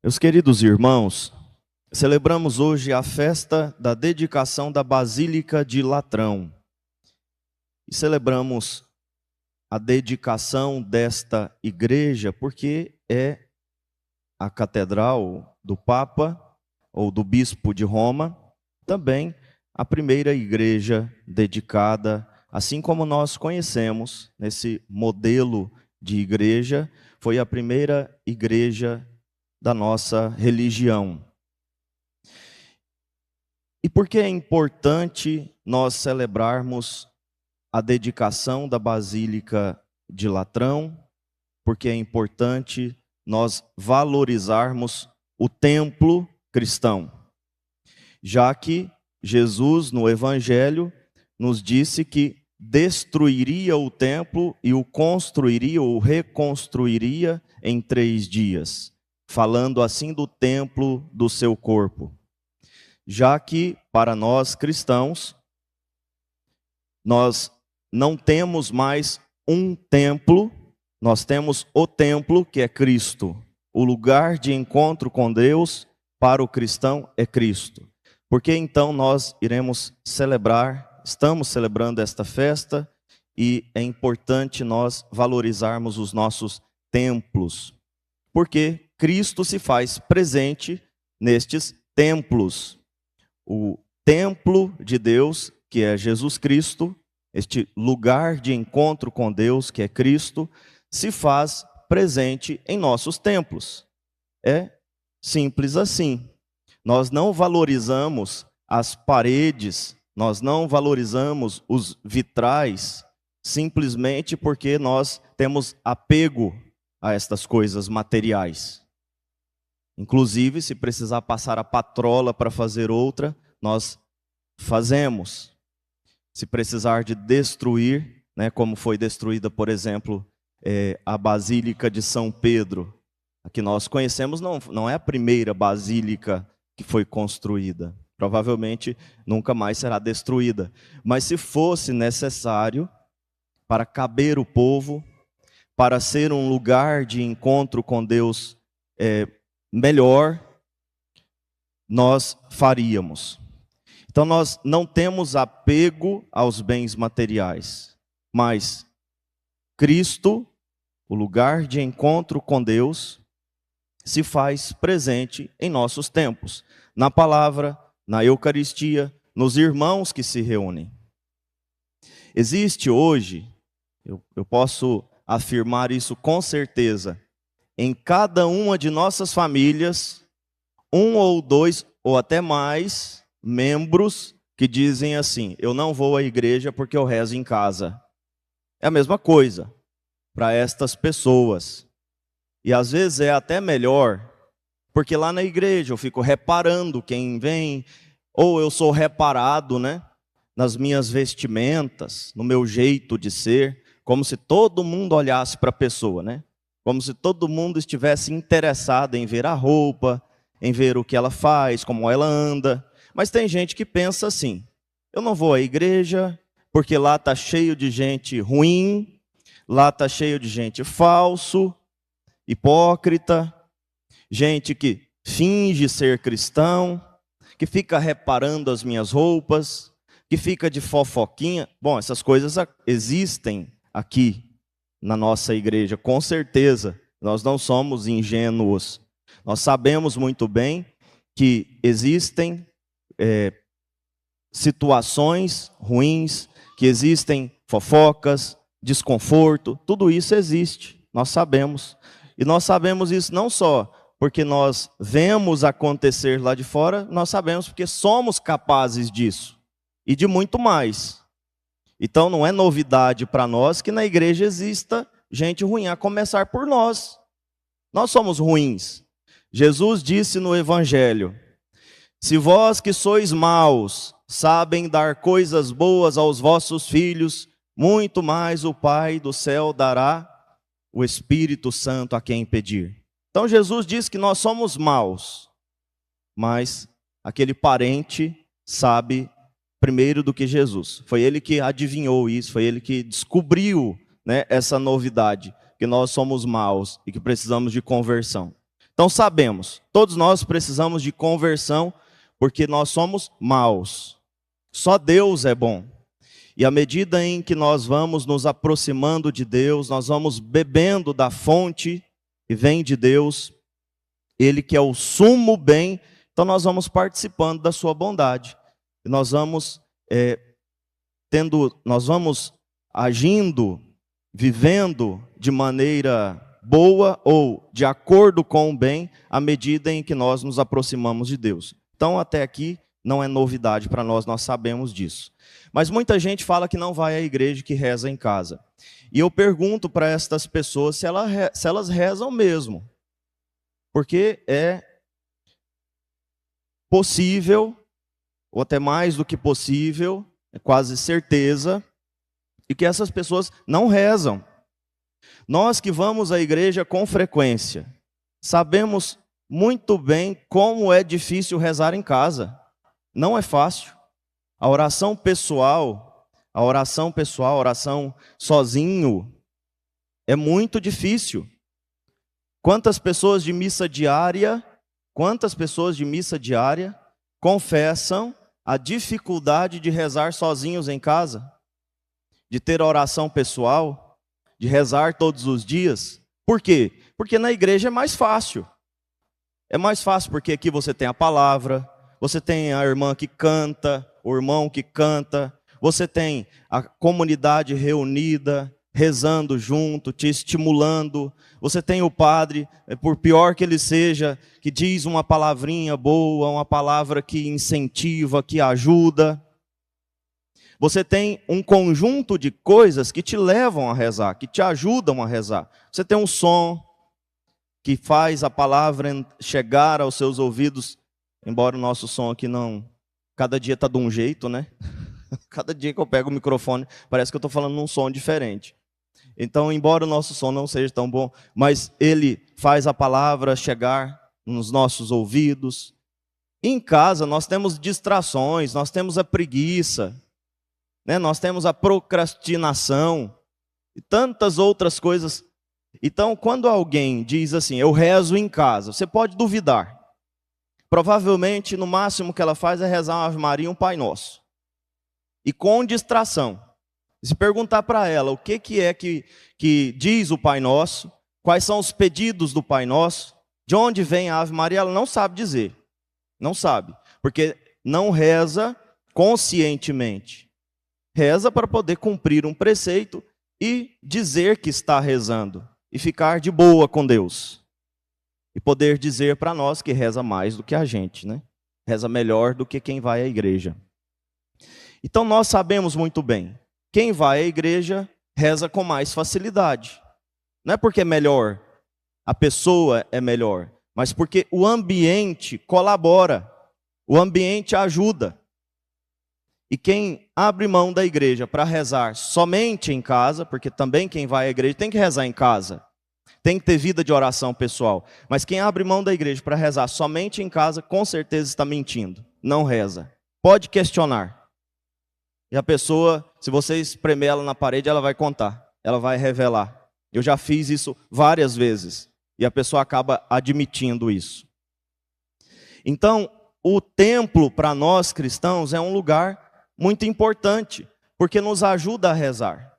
Meus queridos irmãos, celebramos hoje a festa da dedicação da Basílica de Latrão. E celebramos a dedicação desta igreja porque é a catedral do Papa ou do Bispo de Roma, também a primeira igreja dedicada, assim como nós conhecemos nesse modelo de igreja, foi a primeira igreja da nossa religião. E por que é importante nós celebrarmos a dedicação da Basílica de Latrão? Porque é importante nós valorizarmos o templo cristão, já que Jesus, no Evangelho, nos disse que destruiria o templo e o construiria ou reconstruiria em 3 dias. Falando assim do templo do seu corpo. Já que, para nós cristãos, nós não temos mais um templo, nós temos o templo que é Cristo. O lugar de encontro com Deus para o cristão é Cristo. Porque então nós iremos celebrar, estamos celebrando esta festa, e é importante nós valorizarmos os nossos templos. Porque Cristo se faz presente nestes templos. O templo de Deus, que é Jesus Cristo, este lugar de encontro com Deus, que é Cristo, se faz presente em nossos templos. É simples assim. Nós não valorizamos as paredes, nós não valorizamos os vitrais, simplesmente porque nós temos apego a estas coisas materiais. Inclusive, se precisar passar a patrola para fazer outra, nós fazemos. Se precisar de destruir, como foi destruída, por exemplo, a Basílica de São Pedro, a que nós conhecemos, não é a primeira basílica que foi construída. Provavelmente nunca mais será destruída. Mas se fosse necessário, para caber o povo, para ser um lugar de encontro com Deus melhor, nós faríamos. Então nós não temos apego aos bens materiais, mas Cristo, o lugar de encontro com Deus, se faz presente em nossos tempos, na palavra, na Eucaristia, nos irmãos que se reúnem. Existe hoje, eu posso afirmar isso com certeza, em cada uma de nossas famílias, 1 ou 2 ou até mais membros que dizem assim: eu não vou à igreja porque eu rezo em casa. É a mesma coisa para estas pessoas. E às vezes é até melhor, porque lá na igreja eu fico reparando quem vem, ou eu sou reparado, nas minhas vestimentas, no meu jeito de ser, como se todo mundo olhasse para a pessoa, Como se todo mundo estivesse interessado em ver a roupa, em ver o que ela faz, como ela anda. Mas tem gente que pensa assim: eu não vou à igreja porque lá está cheio de gente ruim, lá está cheio de gente falso, hipócrita, gente que finge ser cristão, que fica reparando as minhas roupas, que fica de fofoquinha. Bom, essas coisas existem aqui na nossa igreja, com certeza. Nós não somos ingênuos. Nós sabemos muito bem que existem situações ruins, que existem fofocas, desconforto, tudo isso existe. Nós sabemos. E nós sabemos isso não só porque nós vemos acontecer lá de fora, nós sabemos porque somos capazes disso e de muito mais. Então não é novidade para nós que na igreja exista gente ruim, a começar por nós. Nós somos ruins. Jesus disse no Evangelho: se vós que sois maus sabem dar coisas boas aos vossos filhos, muito mais o Pai do céu dará o Espírito Santo a quem pedir. Então Jesus diz que nós somos maus, mas aquele parente sabe primeiro do que Jesus. Foi ele que adivinhou isso, foi ele que descobriu essa novidade, que nós somos maus e que precisamos de conversão. Então sabemos, todos nós precisamos de conversão, porque nós somos maus. Só Deus é bom. E à medida em que nós vamos nos aproximando de Deus, nós vamos bebendo da fonte que vem de Deus, Ele que é o sumo bem, então nós vamos participando da sua bondade. E nós vamos nós vamos agindo, vivendo de maneira boa ou de acordo com o bem, à medida em que nós nos aproximamos de Deus. Então até aqui não é novidade para nós, nós sabemos disso. Mas muita gente fala que não vai à igreja, que reza em casa. E eu pergunto para estas pessoas se elas rezam mesmo. Porque é possível, ou até mais do que possível, é quase certeza, e que essas pessoas não rezam. Nós que vamos à igreja com frequência, sabemos muito bem como é difícil rezar em casa. Não é fácil. A oração pessoal, a oração sozinho, é muito difícil. Quantas pessoas de missa diária confessam a dificuldade de rezar sozinhos em casa, de ter oração pessoal, de rezar todos os dias? Por quê? Porque na igreja é mais fácil. É mais fácil porque aqui você tem a palavra, você tem a irmã que canta, o irmão que canta, você tem a comunidade reunida, rezando junto, te estimulando. Você tem o padre, por pior que ele seja, que diz uma palavrinha boa, uma palavra que incentiva, que ajuda. Você tem um conjunto de coisas que te levam a rezar, que te ajudam a rezar. Você tem um som que faz a palavra chegar aos seus ouvidos, embora o nosso som aqui não... Cada dia está de um jeito, né? Cada dia que eu pego o microfone, parece que eu estou falando num som diferente. Então, embora o nosso som não seja tão bom, mas ele faz a palavra chegar nos nossos ouvidos. Em casa, nós temos distrações, nós temos a preguiça, né? Nós temos a procrastinação e tantas outras coisas. Então, quando alguém diz assim, eu rezo em casa, você pode duvidar. Provavelmente, no máximo que ela faz é rezar uma Ave Maria e um Pai Nosso. E com distração. Se perguntar para ela o que é que diz o Pai Nosso, quais são os pedidos do Pai Nosso, de onde vem a Ave Maria, ela não sabe dizer. Não sabe. Porque não reza conscientemente. Reza para poder cumprir um preceito e dizer que está rezando. E ficar de boa com Deus. E poder dizer para nós que reza mais do que a gente, né? Reza melhor do que quem vai à igreja. Então nós sabemos muito bem, quem vai à igreja reza com mais facilidade. Não é porque é melhor, a pessoa é melhor, mas porque o ambiente colabora, o ambiente ajuda. E quem abre mão da igreja para rezar somente em casa, porque também quem vai à igreja tem que rezar em casa, tem que ter vida de oração pessoal. Mas quem abre mão da igreja para rezar somente em casa, com certeza está mentindo. Não reza. Pode questionar. E a pessoa, se você espremer ela na parede, ela vai contar. Ela vai revelar. Eu já fiz isso várias vezes. E a pessoa acaba admitindo isso. Então, o templo para nós cristãos é um lugar muito importante. Porque nos ajuda a rezar.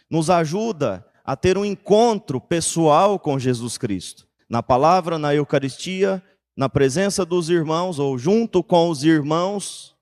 Nos ajuda a ter um encontro pessoal com Jesus Cristo. Na palavra, na Eucaristia, na presença dos irmãos, ou junto com os irmãos,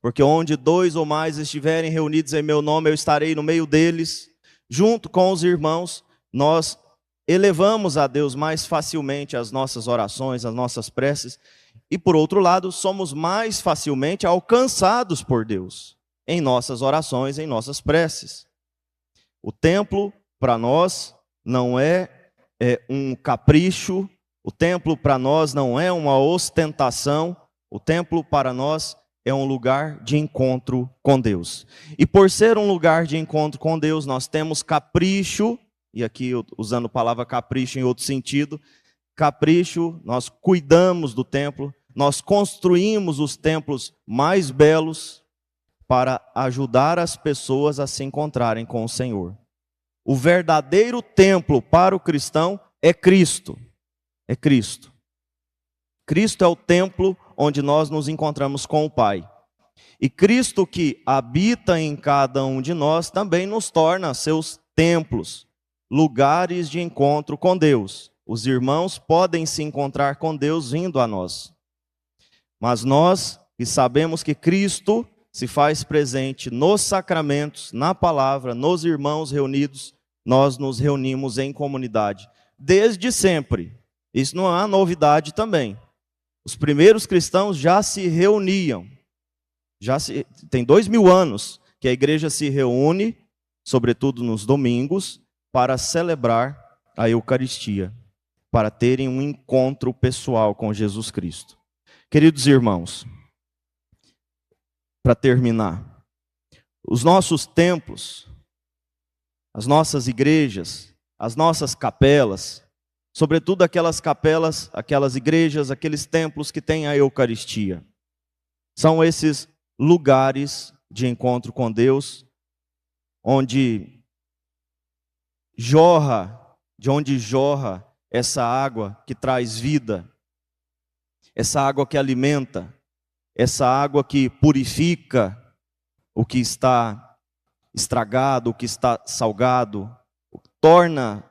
porque onde 2 ou mais estiverem reunidos em meu nome, eu estarei no meio deles. Junto com os irmãos, nós elevamos a Deus mais facilmente as nossas orações, as nossas preces, e por outro lado, somos mais facilmente alcançados por Deus, em nossas orações, em nossas preces. O templo, para nós, não é um capricho, o templo para nós não é uma ostentação, o templo para nós é um lugar de encontro com Deus. E por ser um lugar de encontro com Deus, nós temos capricho, e aqui usando a palavra capricho em outro sentido, capricho, nós cuidamos do templo, nós construímos os templos mais belos para ajudar as pessoas a se encontrarem com o Senhor. O verdadeiro templo para o cristão é Cristo. É Cristo. Cristo é o templo onde nós nos encontramos com o Pai. E Cristo que habita em cada um de nós também nos torna seus templos, lugares de encontro com Deus. Os irmãos podem se encontrar com Deus vindo a nós. Mas nós que sabemos que Cristo se faz presente nos sacramentos, na palavra, nos irmãos reunidos, nós nos reunimos em comunidade. Desde sempre. Isso não é uma novidade também. Os primeiros cristãos já se reuniam. Tem 2000 anos que a igreja se reúne, sobretudo nos domingos, para celebrar a Eucaristia, para terem um encontro pessoal com Jesus Cristo. Queridos irmãos, para terminar, os nossos templos, as nossas igrejas, as nossas capelas, sobretudo aquelas capelas, aquelas igrejas, aqueles templos que têm a Eucaristia, são esses lugares de encontro com Deus, onde jorra essa água que traz vida, essa água que alimenta, essa água que purifica o que está estragado, o que está salgado, torna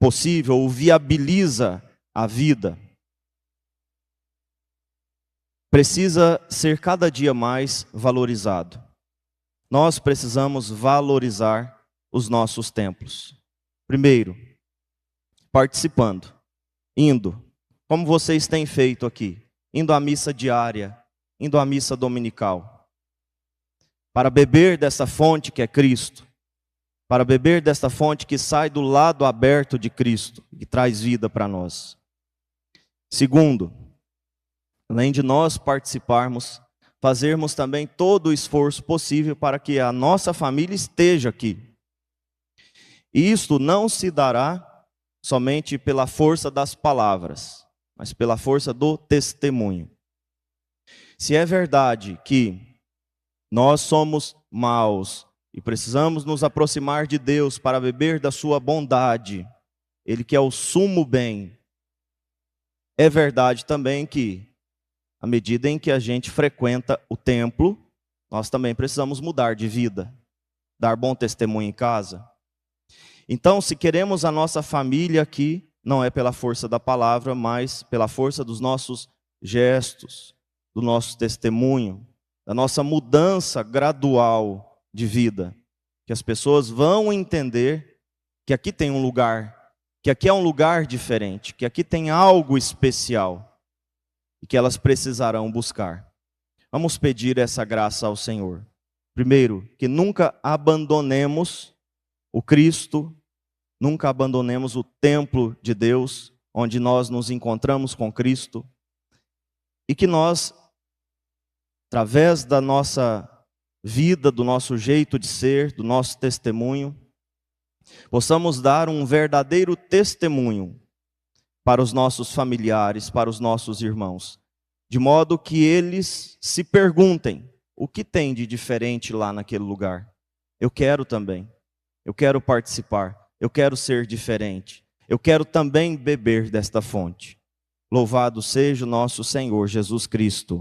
possível, ou viabiliza a vida. Precisa ser cada dia mais valorizado. Nós precisamos valorizar os nossos templos. Primeiro, participando, indo, como vocês têm feito aqui, indo à missa diária, indo à missa dominical, para beber dessa fonte que é Cristo, para beber desta fonte que sai do lado aberto de Cristo, que traz vida para nós. Segundo, além de nós participarmos, fazermos também todo o esforço possível para que a nossa família esteja aqui. E isto não se dará somente pela força das palavras, mas pela força do testemunho. Se é verdade que nós somos maus e precisamos nos aproximar de Deus para beber da sua bondade, Ele que é o sumo bem, é verdade também que, à medida em que a gente frequenta o templo, nós também precisamos mudar de vida, dar bom testemunho em casa. Então, se queremos a nossa família aqui, não é pela força da palavra, mas pela força dos nossos gestos, do nosso testemunho, da nossa mudança gradual de vida. Que as pessoas vão entender que aqui tem um lugar, que aqui é um lugar diferente, que aqui tem algo especial e que elas precisarão buscar. Vamos pedir essa graça ao Senhor. Primeiro, que nunca abandonemos o Cristo, nunca abandonemos o templo de Deus, onde nós nos encontramos com Cristo, e que nós, através da nossa vida, do nosso jeito de ser, do nosso testemunho, possamos dar um verdadeiro testemunho para os nossos familiares, para os nossos irmãos, de modo que eles se perguntem, o que tem de diferente lá naquele lugar? Eu quero também, eu quero participar, eu quero ser diferente, eu quero também beber desta fonte. Louvado seja o nosso Senhor Jesus Cristo.